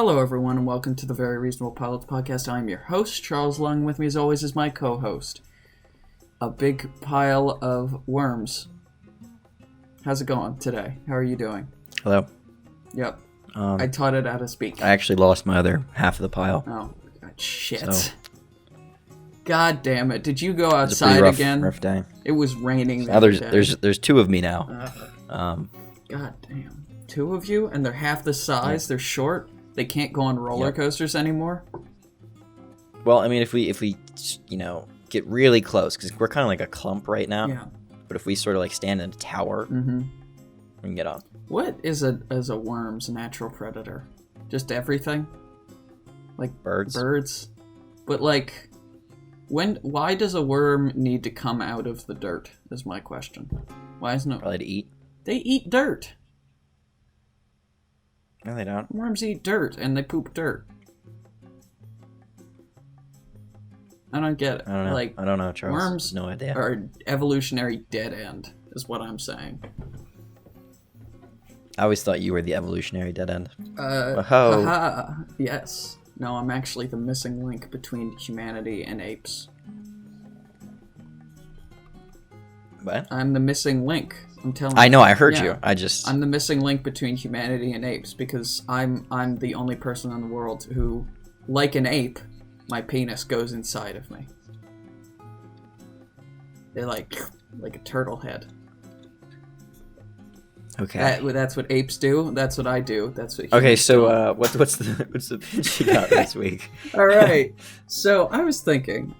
Hello, everyone, and welcome to the Very Reasonable Pilots Podcast. I'm your host, Charles Lung. With me, as always, is my co-host, a big pile of worms. How's it going today? How are you doing? Hello. Yep. I taught it how to speak. I actually lost my other half of the pile. Oh, God, shit. So, God damn it. Did you go it was a outside pretty again? rough day. It was raining Now that day. there's two of me now. God damn. Two of you? And they're half the size? They're short? They can't go on roller coasters anymore? Well, I mean, if we get really close, because we're kind of like a clump right now. Yeah. But if we sort of like stand in a tower, we can get on. What is a worm's natural predator? Just everything? Like Birds. Birds? But like, why does a worm need to come out of the dirt, is my question. Why isn't it? Probably to eat. They eat dirt. No, they don't. Worms eat dirt, and they poop dirt. I don't get it. I don't know. Like, I don't know, Charles. Worms no idea. are an evolutionary dead end, is what I'm saying. I always thought you were the evolutionary dead end. Haha. Yes. No, I'm actually the missing link between humanity and apes. What? I'm the missing link. I'm telling you. I know. I heard Yeah. you. I'm the missing link between humanity and apes because I'm the only person in the world who, like an ape, my penis goes inside of me. They're like a turtle head. Okay. That's what apes do. That's what I do. That's what. Okay. humans do. So what's the pitch you got this week? All right. So I was thinking,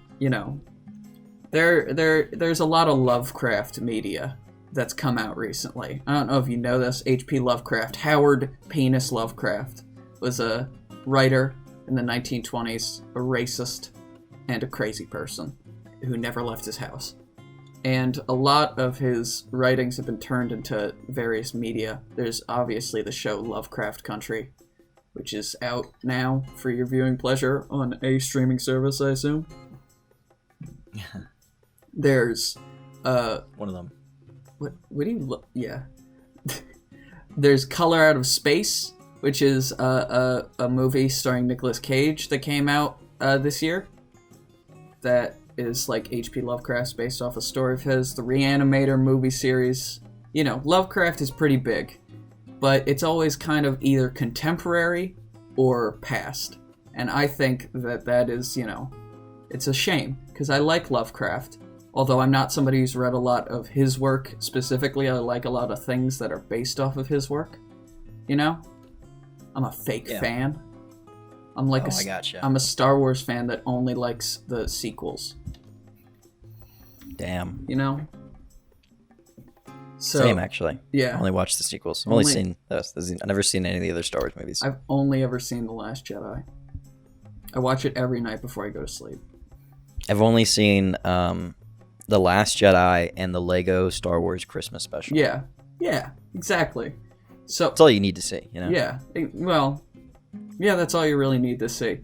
there's a lot of Lovecraft media that's come out recently. I don't know if you know this. H.P. Lovecraft, Howard Penis Lovecraft, was a writer in the 1920s, a racist, and a crazy person who never left his house. And a lot of his writings have been turned into various media. There's obviously the show Lovecraft Country, which is out now for your viewing pleasure on a streaming service, I assume. There's One of them. what do you look? Yeah. There's Color Out of Space, which is a movie starring Nicolas Cage that came out this year. That is like H.P. Lovecraft's based off a story of his. The Reanimator movie series. Lovecraft is pretty big, but it's always kind of either contemporary or past. And I think that is, it's a shame, because I like Lovecraft. Although I'm not somebody who's read a lot of his work specifically, I like a lot of things that are based off of his work. I'm a fake fan. I'm like I gotcha. I'm a Star Wars fan that only likes the sequels. Damn. So, Same, actually. Yeah. I only watched the sequels. I've only seen those. I've never seen any of the other Star Wars movies. I've only ever seen The Last Jedi. I watch it every night before I go to sleep. I've only seen The Last Jedi and the Lego Star Wars Christmas special. Yeah, exactly. So That's all you need to see, Yeah, that's all you really need to see.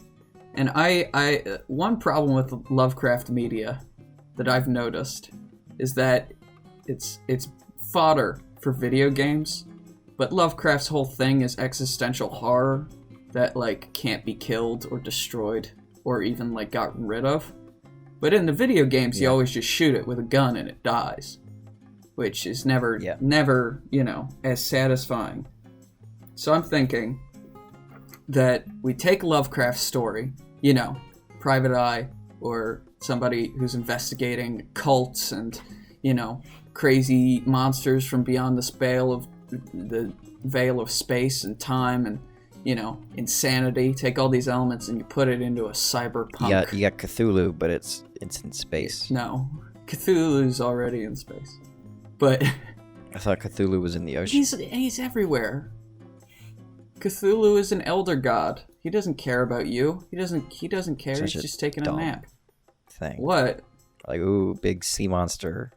And I one problem with Lovecraft media that I've noticed is that it's fodder for video games, but Lovecraft's whole thing is existential horror that can't be killed or destroyed or even gotten rid of. But in the video games, you always just shoot it with a gun and it dies, which is never, as satisfying. So I'm thinking that we take Lovecraft's story, Private Eye, or somebody who's investigating cults and, crazy monsters from beyond the veil of space and time and, insanity. Take all these elements and you put it into a cyberpunk. You got Cthulhu, but it's in space. No, Cthulhu's already in space, but I thought Cthulhu was in the ocean. he's everywhere. Cthulhu is an elder god. He doesn't care about you. He doesn't care. Such He's a just taking a dumb nap. Thing. What? Ooh, big sea monster.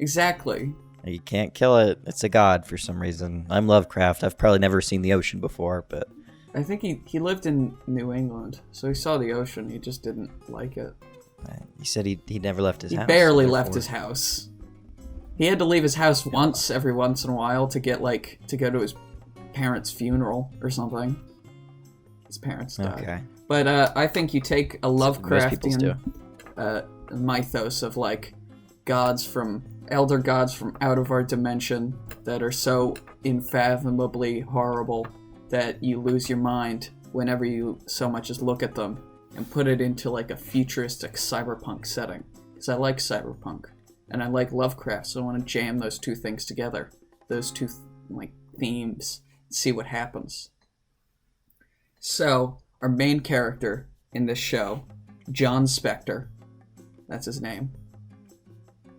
Exactly. You can't kill it. It's a god for some reason. I'm Lovecraft. I've probably never seen the ocean before, but I think he lived in New England, so he saw the ocean. He just didn't like it. he said he never left his house. He barely left his house. He had to leave his house every once in a while to get to go to his parents' funeral or something. His parents died. Okay. But I think you take a Most people's do. Lovecraftian mythos of like elder gods from out of our dimension that are so unfathomably horrible that you lose your mind whenever you so much as look at them, and put it into like a futuristic cyberpunk setting. Because I like cyberpunk and I like Lovecraft, so I want to jam those two things together, those two like themes, see what happens. So our main character in this show, John Spectre, that's his name.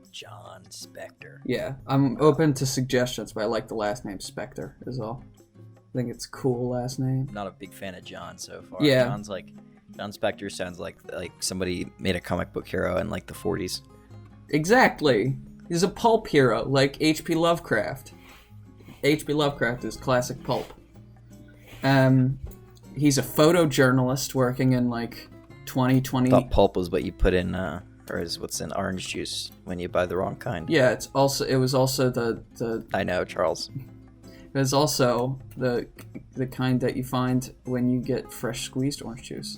John Spectre. Yeah, I'm open to suggestions, but I like the last name Spectre is all. I think it's a cool last name. Not a big fan of John so far. Yeah. John Spectre sounds like somebody made a comic book hero in like the 40s. Exactly. He's a pulp hero, like H.P. Lovecraft. H.P. Lovecraft is classic pulp. He's a photojournalist working in like 2020. I thought pulp was what you put in, or is what's in orange juice when you buy the wrong kind. Yeah, it was also the I know, Charles. It was also the kind that you find when you get fresh squeezed orange juice.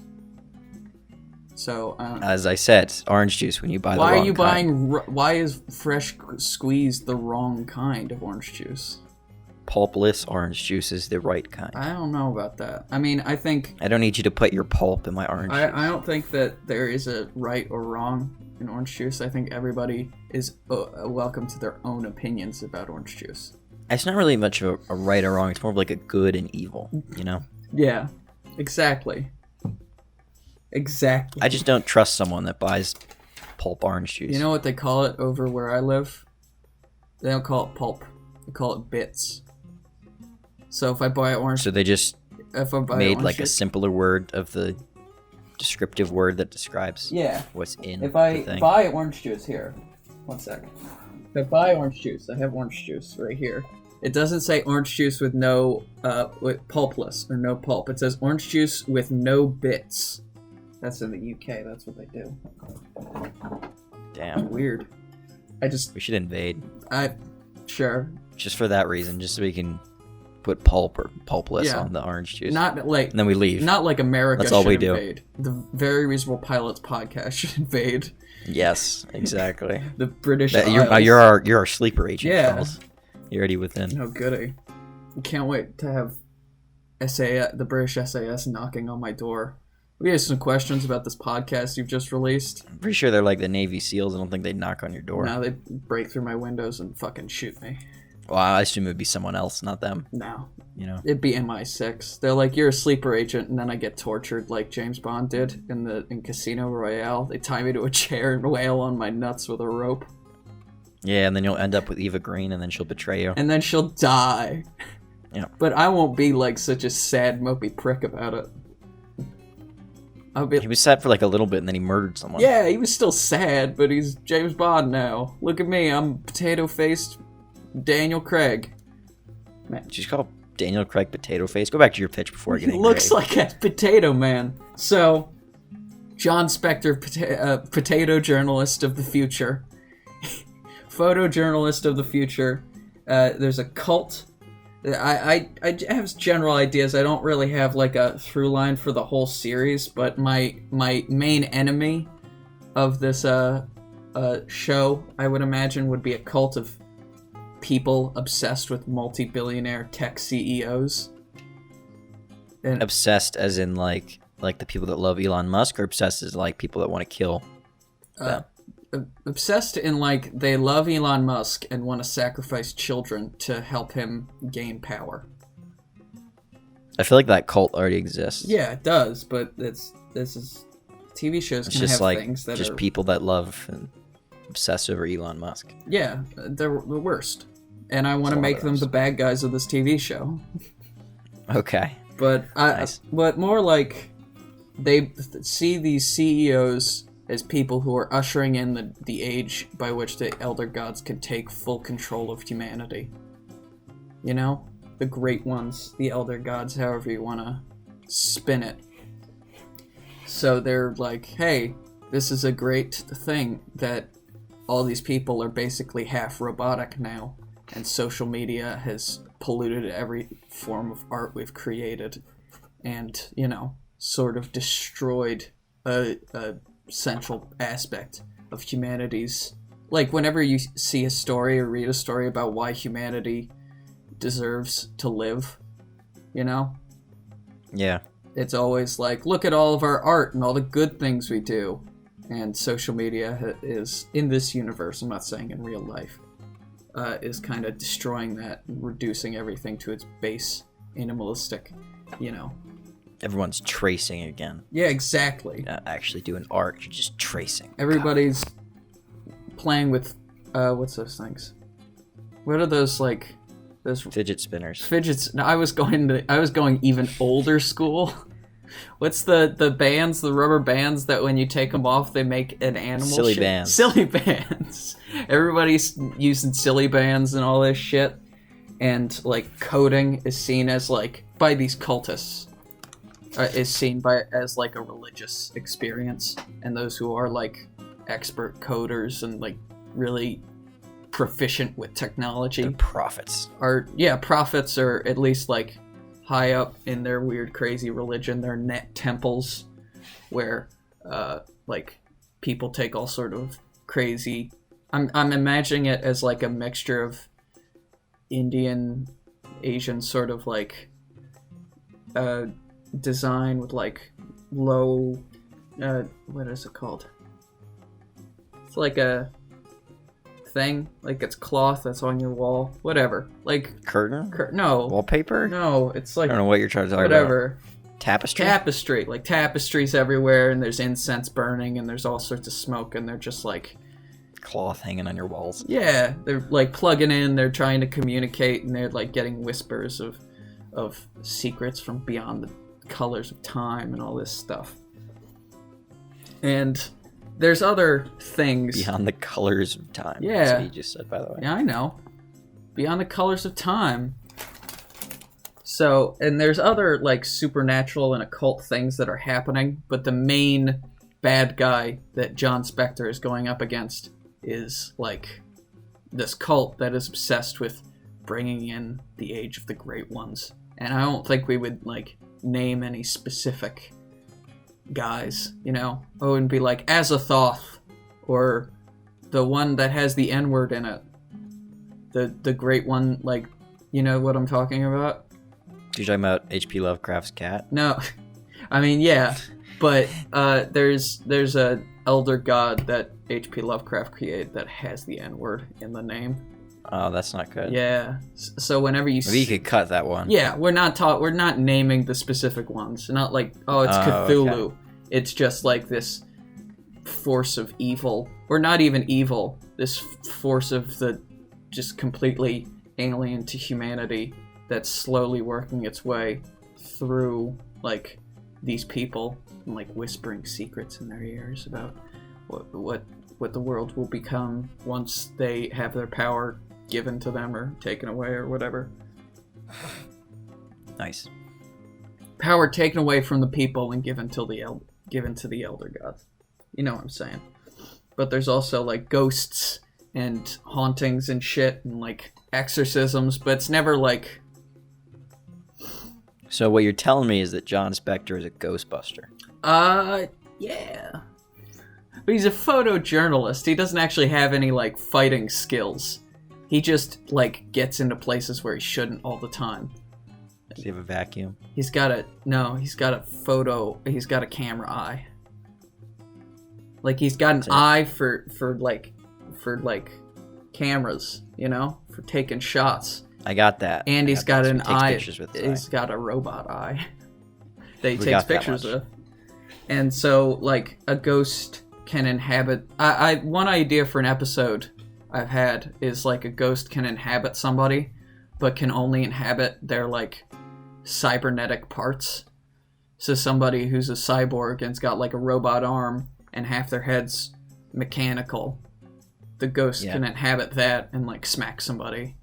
So as I said, orange juice when you buy the wrong kind. Why are you buying? Why is fresh squeezed the wrong kind of orange juice? Pulpless orange juice is the right kind. I don't know about that. I mean, I think I don't need you to put your pulp in my orange juice. I don't think that there is a right or wrong in orange juice. I think everybody is welcome to their own opinions about orange juice. It's not really much of a right or wrong. It's more of like a good and evil, you know? Yeah, exactly. Exactly. I just don't trust someone that buys pulp orange juice. You know what they call it over where I live? They don't call it pulp. They call it bits. So if I buy orange... So they just made like juice, a simpler word of the descriptive word that describes what's in if I the thing. buy orange juice here... One second. If I buy orange juice, I have orange juice right here. It doesn't say orange juice with no... with pulpless or no pulp. It says orange juice with no bits. That's in the UK. That's what they do. Damn. Weird. We should invade. Sure. Just for that reason, just so we can put pulp or pulpless on the orange juice. Not like... And then we leave. Not like America That's all should we do. invade. The Very Reasonable Pilots podcast should invade. Yes, exactly. The British Isles. You're our sleeper agent, Charles. You're already within. Oh, goody. Can't wait to have the British SAS knocking on my door. We have some questions about this podcast you've just released. I'm pretty sure they're like the Navy SEALs. I don't think they'd knock on your door. No, they'd break through my windows and fucking shoot me. Well, I assume it'd be someone else, not them. No. You know? It'd be MI6. They're like, you're a sleeper agent, and then I get tortured like James Bond did in Casino Royale. They tie me to a chair and wail on my nuts with a rope. Yeah, and then you'll end up with Eva Green, and then she'll betray you. And then she'll die. Yeah. But I won't be like such a sad, mopey prick about it. He was sad for like a little bit, and then he murdered someone. Yeah, he was still sad, but he's James Bond now. Look at me, I'm potato-faced Daniel Craig. Man. Did you call Daniel Craig potato face? Go back to your pitch before getting looks like a potato man. So, John Spectre, potato journalist of the future. Photojournalist of the future. There's a cult. I have general ideas. I don't really have like a through line for the whole series, but my main enemy of this show, I would imagine, would be a cult of people obsessed with multi-billionaire tech CEOs. And obsessed as in like the people that love Elon Musk, or obsessed as like people that want to kill them? Obsessed in like they love Elon Musk and want to sacrifice children to help him gain power. I feel like that cult already exists. Yeah, it does, but this is TV shows can have like things that just are people that love and obsess over Elon Musk. Yeah, they're the worst, and I want to make them the bad guys of this TV show. Okay, but nice. But more like they see these CEOs as people who are ushering in the age by which the Elder Gods can take full control of humanity. You know? The great ones, the Elder Gods, however you want to spin it. So they're like, hey, this is a great thing that all these people are basically half robotic now, and social media has polluted every form of art we've created. and, you know, sort of destroyed a central aspect of humanity's... Like, whenever you see a story or read a story about why humanity deserves to live, you know? Yeah. It's always like, look at all of our art and all the good things we do. And social media is, in this universe, I'm not saying in real life, is kind of destroying that and reducing everything to its base animalistic, you know. Everyone's tracing again. Yeah, exactly. You're not actually doing art, you're just tracing. Everybody's playing with, what's those things? What are those, like, those... Fidget spinners. Fidgets. No, I was going even older school. What's the bands, the rubber bands that when you take them off, they make an animal Silly shit? bands. Silly bands. Everybody's using silly bands and all this shit. And, like, coding is seen as, like, by these cultists, is seen as, like, a religious experience. And those who are, like, expert coders and, like, really proficient with technology. They're prophets. Prophets are at least, like, high up in their weird, crazy religion. They're net temples where, like, people take all sort of crazy... I'm imagining it as, like, a mixture of Indian, Asian sort of, like, design with, like, low... what is it called? It's like a thing. Like, it's cloth that's on your wall. Whatever. Like... Curtain? No. Wallpaper? No, it's like... I don't know what you're trying to talk whatever. about. Tapestry? Tapestry. Like, tapestries everywhere, and there's incense burning, and there's all sorts of smoke, and they're just, like... Cloth hanging on your walls. Yeah, they're, like, plugging in, they're trying to communicate, and they're, like, getting whispers of secrets from beyond the colors of time and all this stuff. And there's other things... Beyond the colors of time. Yeah. That's what you just said, by the way. Yeah, I know. Beyond the colors of time. So, and there's other, like, supernatural and occult things that are happening, but the main bad guy that John Spectre is going up against is, like, this cult that is obsessed with bringing in the Age of the Great Ones. And I don't think we would, like, name any specific guys, you know? Oh, and be like, Azathoth, or the one that has the N-word in it. The great one, like, you know what I'm talking about? You're talking about H.P. Lovecraft's cat? No. I mean, yeah, but there's a elder god that H.P. Lovecraft created that has the N-word in the name. Oh, that's not good. Yeah. So whenever you Maybe you could cut that one. Yeah, we're not naming the specific ones. Not like, oh, it's Cthulhu. Okay. It's just like this force of evil, or not even evil, this force of the just completely alien to humanity that's slowly working its way through, like, these people and, like, whispering secrets in their ears about what the world will become once they have their power given to them or taken away or whatever. Nice. Power taken away from the people and given to the elder gods. You know what I'm saying? But there's also, like, ghosts and hauntings and shit and, like, exorcisms, but it's never like... So what you're telling me is that John Spectre is a Ghostbuster. Yeah. But he's a photojournalist. He doesn't actually have any, like, fighting skills. He just, like, gets into places where he shouldn't all the time. Does he have a vacuum? He's got a camera eye. Like, he's got an eye for cameras, you know? For taking shots. I got that. And he's got an eye. He's got a robot eye that he takes pictures with. And so, like, a ghost can inhabit... one idea for an episode I've had is, like, a ghost can inhabit somebody, but can only inhabit their, like, cybernetic parts. So somebody who's a cyborg and's got, like, a robot arm and half their head's mechanical, the ghost can inhabit that and, like, smack somebody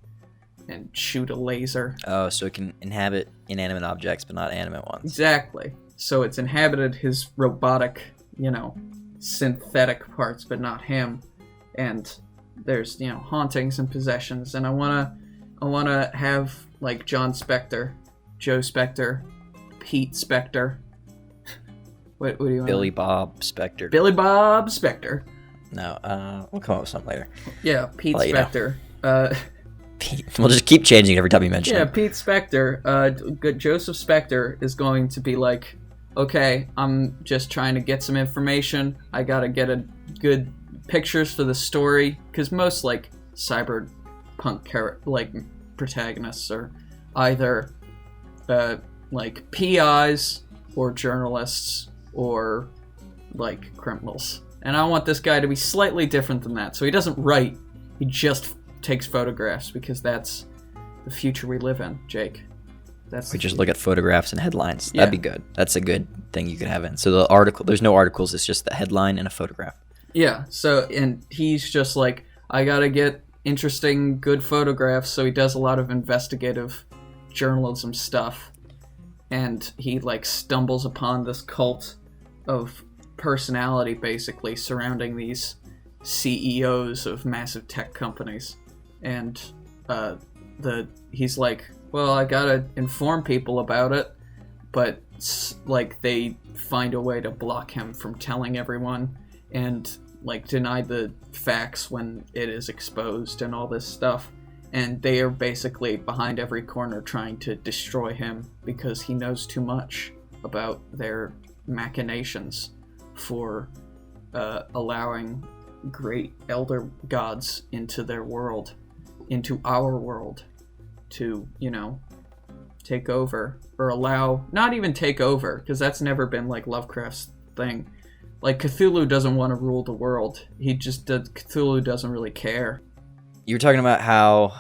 and shoot a laser. Oh, so it can inhabit inanimate objects, but not animate ones. Exactly. So it's inhabited his robotic, you know, synthetic parts, but not him. And there's, you know, hauntings and possessions. And I wanna have, like, John Spectre, Joe Spectre, Pete Spectre. What do you want? Billy Bob Specter. Billy Bob Spectre. No, we'll come up with something later. Yeah, Pete I'll let you know. Spectre. Pete. We'll just keep changing it every time you mention Yeah, it. Pete Spectre. Joseph Spectre is going to be like, okay, I'm just trying to get some information. I gotta get a good pictures for the story, because most like cyberpunk like protagonists are either like PIs or journalists or like criminals. And I want this guy to be slightly different than that. So he doesn't write, he just takes photographs, because that's the future we live in, Jake. We just look at photographs and headlines. Yeah. That'd be good. That's a good thing you could have in. So the article, there's no articles, it's just the headline and a photograph. Yeah, so, and he's just like, I gotta get interesting, good photographs, so he does a lot of investigative journalism stuff. And he, like, stumbles upon this cult of personality, basically, surrounding these CEOs of massive tech companies. And he's like, well, I gotta inform people about it, but like they find a way to block him from telling everyone and like deny the facts when it is exposed and all this stuff. And they are basically behind every corner trying to destroy him because he knows too much about their machinations for allowing great elder gods into their world, into our world, to, you know, take over, or allow, not even take over, because that's never been like Lovecraft's thing. Like, Cthulhu doesn't want to rule the world. Cthulhu doesn't really care. You were talking about how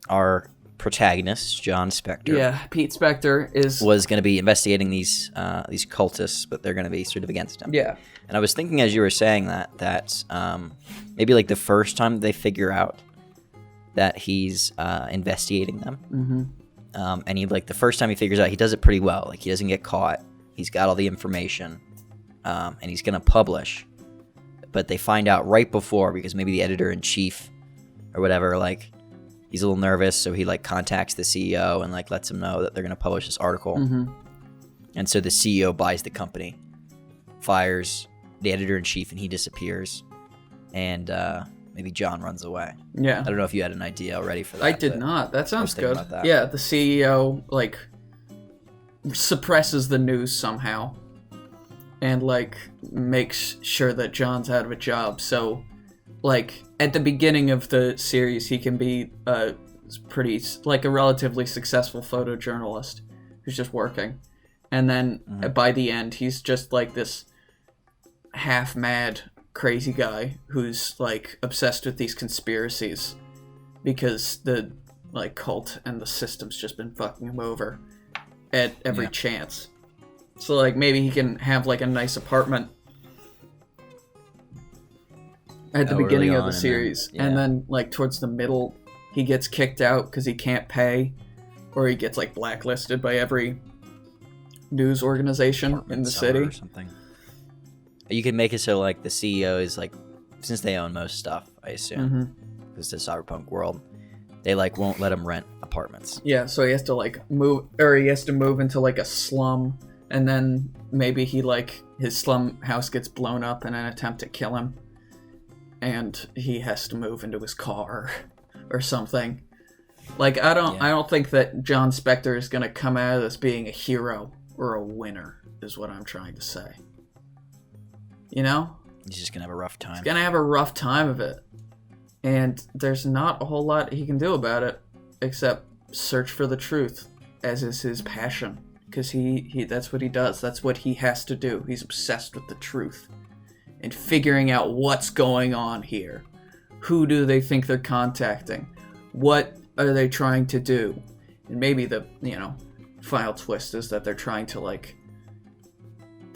our protagonist, John Spectre, Yeah, Pete Spectre was going to be investigating these cultists, but they're going to be sort of against him. Yeah. And I was thinking as you were saying that maybe like the first time they figure out that he's investigating them, and he, like, the first time he figures out, he does it pretty well. Like, he doesn't get caught. He's got all the information, and he's going to publish. But they find out right before, because maybe the editor-in-chief or whatever, like, he's a little nervous, so he, like, contacts the CEO and, like, lets him know that they're going to publish this article. And so the CEO buys the company, fires the editor-in-chief, and he disappears. And maybe John runs away. Yeah. I don't know if you had an idea already for that. I did not. That sounds good. about that. Yeah, the CEO, like, suppresses the news somehow. And, like, makes sure that John's out of a job. So, like, at the beginning of the series, he can be pretty, like, a relatively successful photojournalist who's just working. And then by the end, he's just, like, this half-mad, crazy guy who's, like, obsessed with these conspiracies because the, like, cult and the system's just been fucking him over at every chance. So, like, maybe he can have, like, a nice apartment at the beginning of the series. And then, like, towards the middle, he gets kicked out because he can't pay. Or he gets, like, blacklisted by every news organization in the city. Or something. You can make it so, like, the CEO is, like, since they own most stuff, I assume, because it's a cyberpunk world, they, like, won't let him rent apartments. Yeah, so he has to, like, move into, like, a slum. And then maybe he, like, his slum house gets blown up in an attempt to kill him. And he has to move into his car or something. Like, I don't think that John Spectre is going to come out of this being a hero or a winner, is what I'm trying to say. You know? He's just going to have a rough time. He's going to have a rough time of it. And there's not a whole lot he can do about it, except search for the truth, as is his passion. Because he that's what he does. That's what he has to do. He's obsessed with the truth. And figuring out what's going on here. Who do they think they're contacting? What are they trying to do? And maybe the, final twist is that they're trying to, like,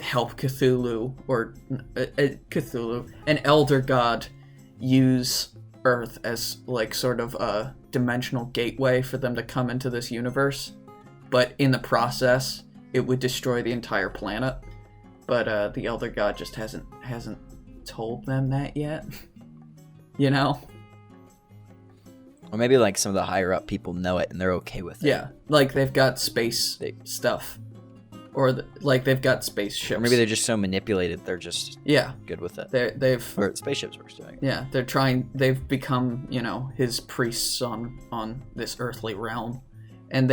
help Cthulhu, or Cthulhu, an elder god, use Earth as, like, sort of a dimensional gateway for them to come into this universe. But in the process, it would destroy the entire planet. But the Elder God just hasn't told them that yet. You know? Or maybe like some of the higher up people know it and they're okay with it. Yeah, like they've got space stuff, or like they've got spaceships. Or maybe they're just so manipulated they're just good with it. They've or spaceships worse doing it. Yeah, they've become, you know, his priests on this earthly realm, and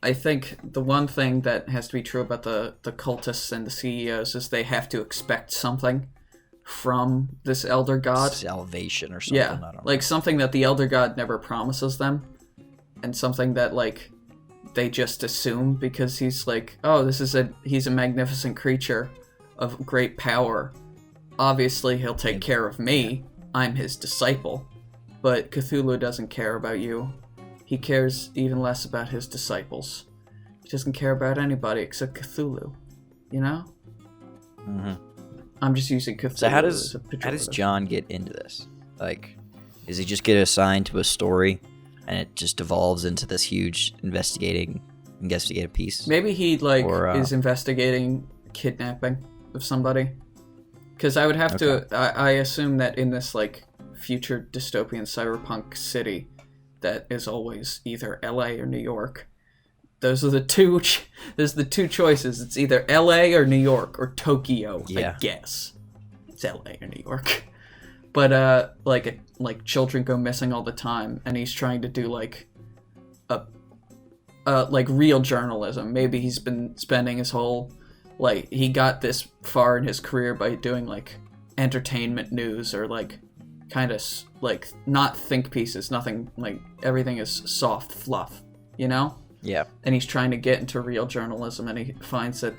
I think the one thing that has to be true about the cultists and the CEOs is they have to expect something from this elder god. Salvation or something. Yeah, I don't like know. something that the elder god never promises them, and something that like they just assume because he's like, oh, he's a magnificent creature of great power. Obviously, he'll take care of me. I'm his disciple. But Cthulhu doesn't care about you. He cares even less about his disciples. He doesn't care about anybody except Cthulhu. You know? Mm-hmm. I'm just using Cthulhu. So how does John get into this? Like, does he just get assigned to a story, and it just devolves into this huge investigative piece? Maybe he is investigating kidnapping of somebody. Because I would have to. I assume that in this like future dystopian cyberpunk city, that is always either L.A. or New York. Those are the two. There's the two choices. It's either L.A. or New York or Tokyo. Yeah. I guess it's L.A. or New York. But like children go missing all the time, and he's trying to do like like real journalism. Maybe he's been spending his whole he got this far in his career by doing like entertainment news or like kind of like not think pieces. Nothing like everything is soft fluff, you know. Yeah. And he's trying to get into real journalism, and he finds that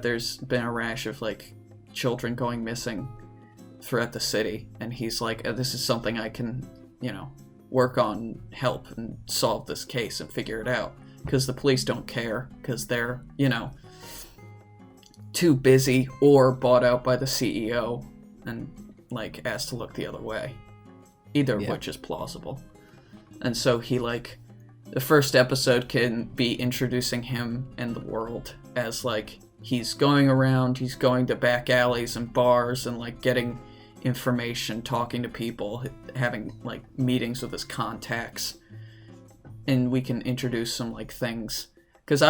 there's been a rash of like children going missing throughout the city, and he's like, this is something I can, you know, work on, help and solve this case and figure it out, because the police don't care because they're, you know, too busy or bought out by the CEO and like asked to look the other way, either of which is plausible. And so he like the first episode can be introducing him and the world as like he's going around, he's going to back alleys and bars and like getting information, talking to people, having like meetings with his contacts, and we can introduce some like things. Because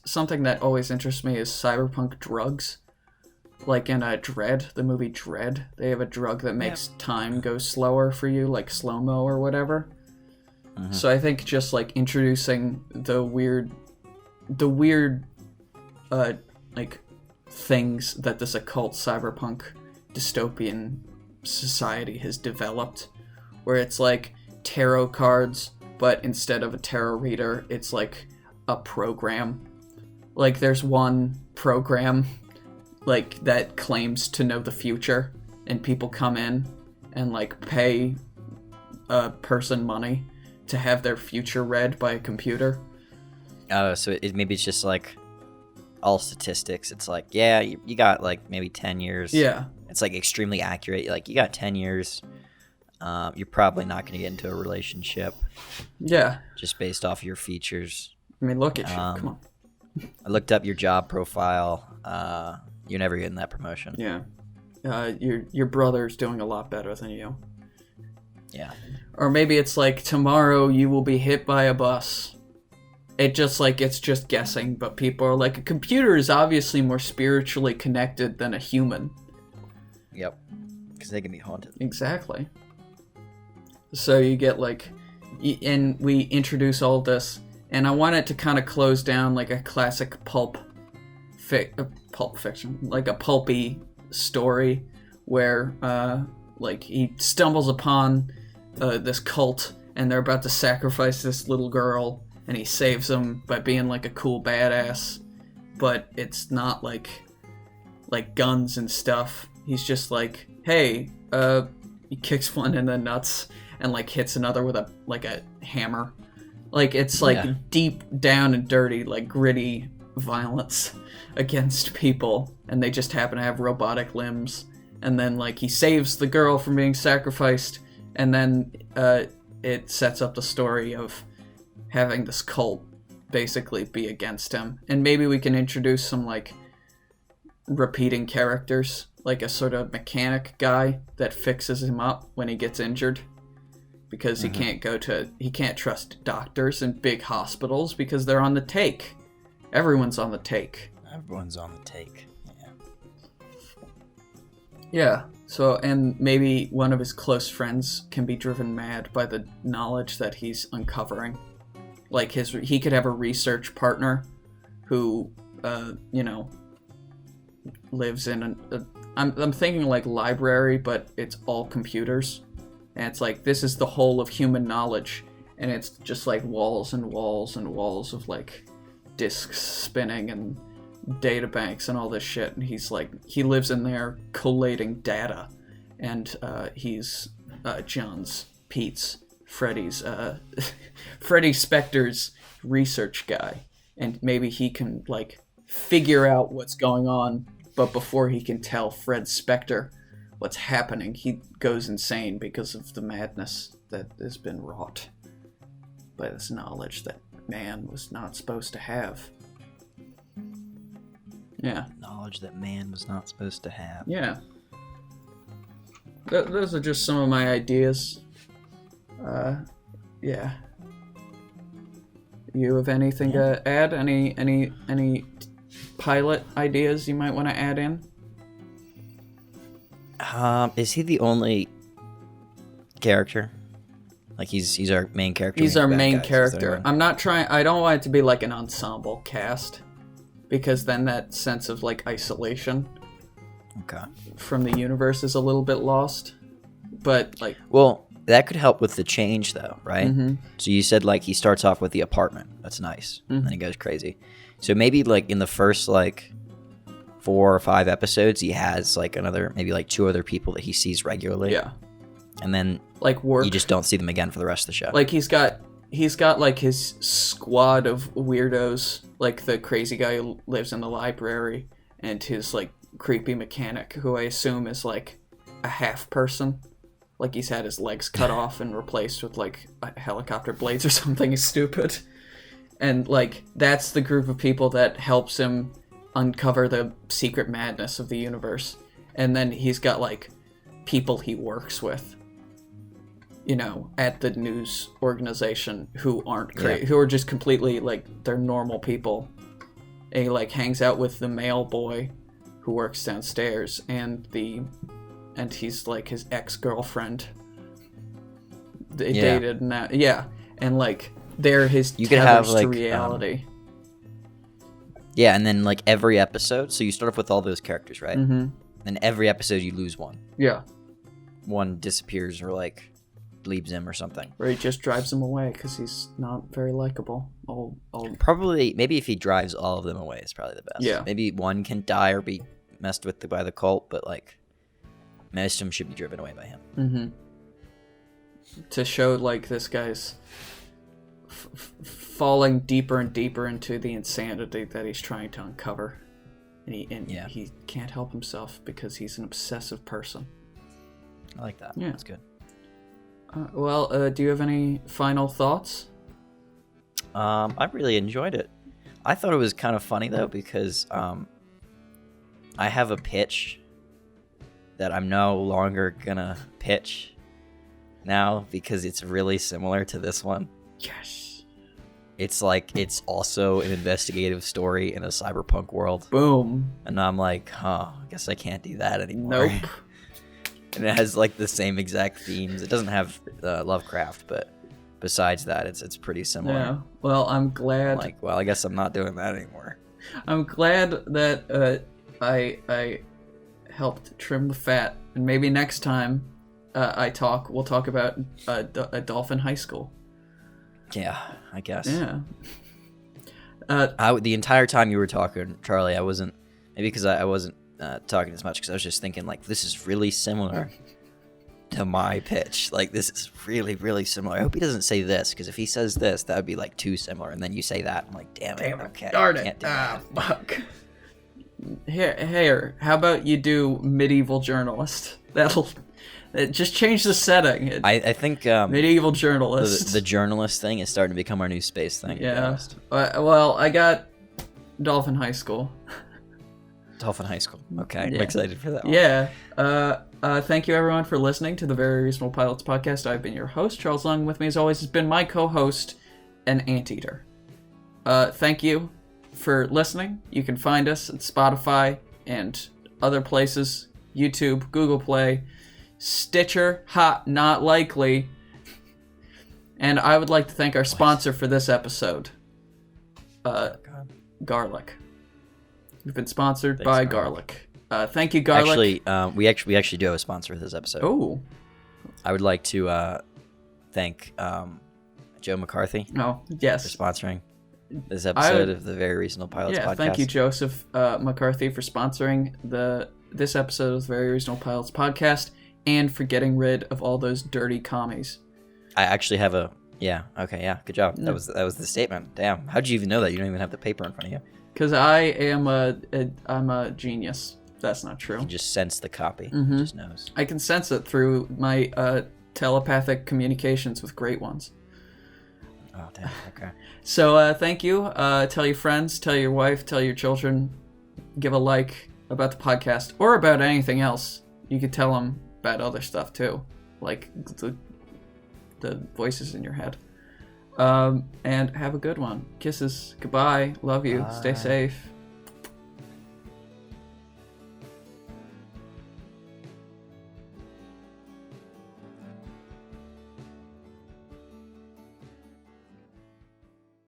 something that always interests me is cyberpunk drugs. Like in Dread, the movie Dread, they have a drug that makes time go slower for you, like slow-mo or whatever. Mm-hmm. So I think just like introducing the weird like things that this occult cyberpunk dystopian society has developed, where it's like tarot cards, but instead of a tarot reader, it's like a program. Like there's one program like that claims to know the future, and people come in and like pay a person money to have their future read by a computer. Oh, so maybe it's just like all statistics. It's like, yeah, you got like maybe 10 years. Yeah. It's like extremely accurate. Like you got 10 years. You're probably not going to get into a relationship. Yeah. Just based off your features. I mean, look at you. Come on. I looked up your job profile. You're never getting that promotion. Yeah. Your brother's doing a lot better than you. Yeah. Or maybe it's like, tomorrow you will be hit by a bus. It's just guessing, but people are like, a computer is obviously more spiritually connected than a human. Yep. Because they can be haunted. Exactly. So you get like, and we introduce all this, and I want it to kind of close down like a classic pulp fiction, like a pulpy story where like he stumbles upon this cult, and they're about to sacrifice this little girl, and he saves them by being like a cool badass, but it's not like guns and stuff. He's just like, hey, he kicks one in the nuts and like hits another with a hammer. Like it's like deep down and dirty, like gritty violence against people, and they just happen to have robotic limbs. And then like he saves the girl from being sacrificed, and then it sets up the story of having this cult basically be against him. And maybe we can introduce some like repeating characters, like a sort of mechanic guy that fixes him up when he gets injured. because he can't trust doctors in big hospitals because they're on the take. Everyone's on the take. Everyone's on the take. Yeah. Yeah. So, and maybe one of his close friends can be driven mad by the knowledge that he's uncovering. Like he could have a research partner who, lives in I'm thinking like library, but it's all computers. And it's like, this is the whole of human knowledge. And it's just like walls and walls and walls of like disks spinning and data banks and all this shit. And he's like, he lives in there collating data. And he's Pete's, Freddy's Specter's research guy. And maybe he can like figure out what's going on. But before he can tell Fred Specter what's happening, he goes insane because of the madness that has been wrought by this knowledge that man was not supposed to have. Yeah. Knowledge that man was not supposed to have. Yeah. Those are just some of my ideas. Yeah. You have anything to add? Any pilot ideas you might want to add in? Is he the only character? Like he's our main character. He's our main character. I don't want it to be like an ensemble cast, because then that sense of like isolation from the universe is a little bit lost. But like, well, that could help with the change though, right? Mm-hmm. So you said like he starts off with the apartment. That's nice. Mm-hmm. And then he goes crazy. So maybe like in the first like 4 or 5 episodes, he has like maybe like 2 other people that he sees regularly. Yeah. And then like you just don't see them again for the rest of the show. Like he's got like his squad of weirdos, like the crazy guy who lives in the library, and his like creepy mechanic, who I assume is like a half person. Like he's had his legs cut off and replaced with like helicopter blades or something stupid. And like that's the group of people that helps him uncover the secret madness of the universe. And then he's got like people he works with, at the news organization, who aren't who are just completely like, they're normal people. And he like hangs out with the mail boy who works downstairs, and he's like his ex-girlfriend. They dated now. Yeah. And like they're his tethers to reality. Yeah, and then like every episode, so you start off with all those characters, right? Mm-hmm. Then every episode you lose one. Yeah. One disappears or like leaves him or something. Or he just drives him away because he's not very likable. Probably, maybe if he drives all of them away, it's probably the best. Yeah. Maybe one can die or be messed with by the cult, but like most of them should be driven away by him. Mm-hmm. To show like this guy's falling deeper and deeper into the insanity that he's trying to uncover. And he can't help himself because he's an obsessive person. I like that. Yeah. That's good. Do you have any final thoughts? I really enjoyed it. I thought it was kind of funny though, because I have a pitch that I'm no longer gonna pitch now because it's really similar to this one. Yes. It's like, it's also an investigative story in a cyberpunk world. Boom. And I'm like, I guess I can't do that anymore. Nope. And it has like the same exact themes. It doesn't have Lovecraft, but besides that, it's pretty similar. Yeah. Well, I'm glad. Like, well, I guess I'm not doing that anymore. I'm glad that I helped trim the fat, and maybe next time we'll talk about a Dolphin High School. Yeah, I guess. Yeah. The entire time you were talking, Charlie, I wasn't, maybe because I wasn't talking as much, because I was just thinking, like, this is really similar to my pitch. Like, this is really, really similar. I hope he doesn't say this, because if he says this, that would be, like, too similar, and then you say that, I'm like, damn it, okay. Darn it. Can't do that. Fuck. Here, how about you do medieval journalist? Just change the setting. I think medieval journalist. The journalist thing is starting to become our new space thing. Yeah. Well, I got Dolphin High School. Dolphin High School. Okay, Yeah. I'm excited for that one. Yeah. Thank you, everyone, for listening to the Very Reasonable Pilots podcast. I've been your host, Charles Long. With me, as always, has been my co-host, an anteater. Thank you for listening. You can find us at Spotify and other places, YouTube, Google Play, Stitcher, not likely. And I would like to thank our sponsor for this episode, Garlic. We've been sponsored by Garlic. Thank you, Garlic. Actually, we actually do have a sponsor for this episode. Oh. I would like to thank Joe McCarthy. Oh, yes. For sponsoring this episode of the Very Reasonable Pilots podcast. Thank you, Joseph McCarthy, for sponsoring this episode of the Very Reasonable Pilots podcast and for getting rid of all those dirty commies. I actually have a... Yeah, okay, yeah, good job. Yeah. That was the statement. Damn, how'd you even know that? You don't even have the paper in front of you. Because I'm a genius. That's not true. You just sense the copy. Mm-hmm. Just knows. I can sense it through my telepathic communications with great ones. Oh, damn, okay. So thank you. Tell your friends, tell your wife, tell your children, give a like about the podcast or about anything else. You could tell them about other stuff too, like the voices in your head. And have a good one. Kisses. Goodbye. Love you. Bye. Stay safe.